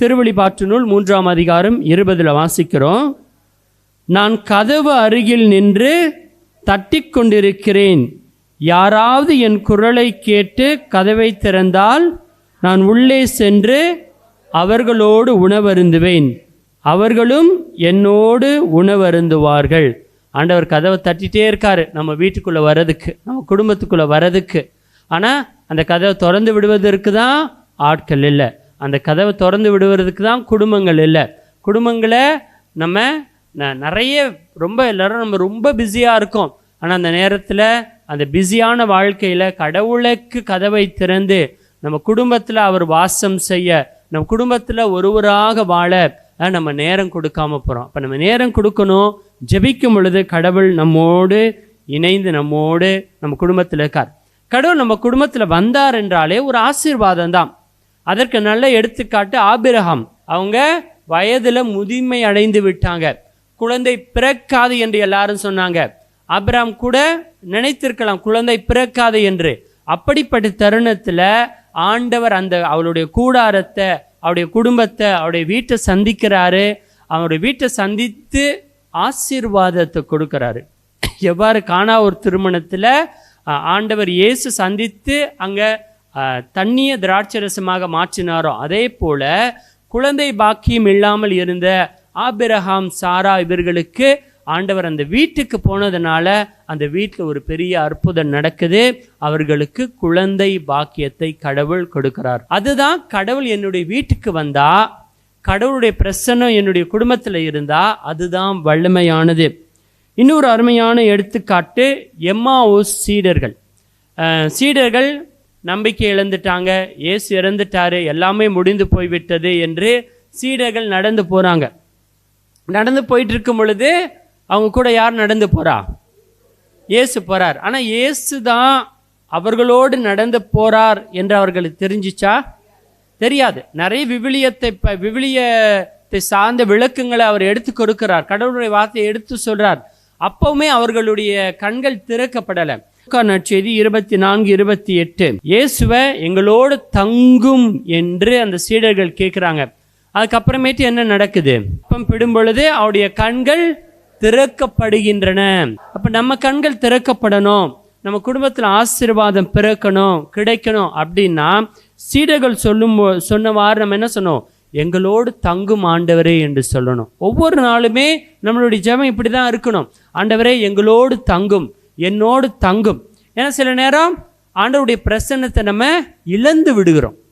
திருவெளிப்பாட்டு நூல் 3ஆம் அதிகாரம் 20 வாசிக்கிறோம். நான் கதவு அருகில் நின்று தட்டி கொண்டிருக்கிறேன். யாராவது என் குரலை கேட்டு கதவை திறந்தால் நான் உள்ளே சென்று அவர்களோடு உணவருந்துவேன், அவர்களும் என்னோடு உணவருந்துவார்கள். ஆண்டவர் கதவை தட்டிகிட்டே இருக்காரு நம்ம வீட்டுக்குள்ளே வர்றதுக்கு, நம்ம குடும்பத்துக்குள்ளே வர்றதுக்கு. ஆனால் அந்த கதவை திறந்து விடுவதற்கு தான் ஆட்கள் இல்லை, அந்த கதவை திறந்து விடுவதற்கு தான் குடும்பங்கள் இல்லை. குடும்பங்களை நம்ம நிறைய எல்லோரும் நம்ம ரொம்ப பிஸியாக இருக்கோம். ஆனால் அந்த நேரத்தில் அந்த பிஸியான வாழ்க்கையில் கடவுளுக்கு கதவை திறந்து நம்ம குடும்பத்தில் அவர் வாசம் செய்ய, நம்ம குடும்பத்தில் ஒருவராக வாழ நம்ம நேரம் கொடுக்காம போகிறோம். அப்போ நம்ம நேரம் கொடுக்கணும். ஜெபிக்கும் பொழுது கடவுள் நம்மோடு இணைந்து நம்மோடு நம்ம குடும்பத்தில் இருக்கார். கடவுள் நம்ம குடும்பத்தில் வந்தார் என்றாலே ஒரு ஆசீர்வாதம் தான். அதற்கு நல்ல எடுத்துக்காட்டு ஆபிரகாம். அவங்க வயதில் முதுமை அடைந்து விட்டாங்க, குழந்தை பிறக்காது என்று எல்லாரும் சொன்னாங்க. ஆபிரகாம் கூட நினைத்திருக்கலாம் குழந்தை பிறக்காது என்று. அப்படிப்பட்ட தருணத்தில் ஆண்டவர் அவளுடைய கூடாரத்தை, அவருடைய குடும்பத்தை, அவருடைய வீட்டை சந்திக்கிறாரு. அவருடைய வீட்டை சந்தித்து ஆசீர்வாதத்தை கொடுக்கிறாரு. எவ்வாறு கானா ஒரு திருமணத்தில் ஆண்டவர் இயேசு சந்தித்து அங்கே தண்ணிய திராட்சரசமாக மாற்றினாரோ, அதே போல குழந்தை பாக்கியம் இல்லாமல் இருந்த ஆபிரகாம், சாரா இவர்களுக்கு ஆண்டவர் அந்த வீட்டுக்கு போனதுனால அந்த வீட்டில் ஒரு பெரிய அற்புதம் நடக்குது. அவர்களுக்கு குழந்தை பாக்கியத்தை கடவுள் கொடுக்கிறார். அதுதான் கடவுள் என்னுடைய வீட்டுக்கு வந்தா, கடவுளுடைய பிரசன்னம் என்னுடைய குடும்பத்தில் இருந்தா அதுதான் வல்லமையானது. இன்னொரு அருமையான எடுத்துக்காட்டு எம்மாவுஸ் சீடர்கள். சீடர்கள் நம்பிக்கை இழந்துட்டாங்க, இயேசு இறந்துட்டாரு, எல்லாமே முடிந்து போய்விட்டது என்று சீடர்கள் நடந்து போகிறாங்க. நடந்து போயிட்டு இருக்கும் பொழுது அவங்க கூட யார் நடந்து போகிறா? இயேசு போகிறார். ஆனால் இயேசு தான் அவர்களோடு நடந்து போகிறார் என்று அவர்களுக்கு தெரிஞ்சிச்சா? தெரியாது. நிறைய விவிலியத்தை சார்ந்த விளக்கங்களை அவர் எடுத்து கொடுக்கிறார், கடவுளுடைய வார்த்தையை எடுத்து சொல்கிறார். அப்பவுமே அவர்களுடைய கண்கள் திறக்கப்படலை. நற்செய்தி 24:28 இயேசுவை எங்களோடு தங்கும் என்று அந்த சீடர்கள் கேட்குறாங்க. அதுக்கப்புறமேட்டு என்ன நடக்குது? அப்பம் பிடும் பொழுது அவருடைய கண்கள் திறக்கப்படுகின்றன. அப்போ நம்ம கண்கள் திறக்கப்படணும், நம்ம குடும்பத்தில் ஆசீர்வாதம் பிறக்கணும், கிடைக்கணும் அப்படின்னா சீடர்கள் சொன்னவாறு நம்ம என்ன சொன்னோம்? எங்களோடு தங்கும் ஆண்டவரே என்று சொல்லணும். ஒவ்வொரு நாளுமே நம்மளுடைய ஜெபம் இப்படி தான் இருக்கணும். ஆண்டவரே எங்களோடு தங்கும், என்னோடு தங்கும். ஏன்னா சில நேரம் ஆண்டவருடைய பிரசன்னத்தை நம்ம இழந்து விடுகிறோம்.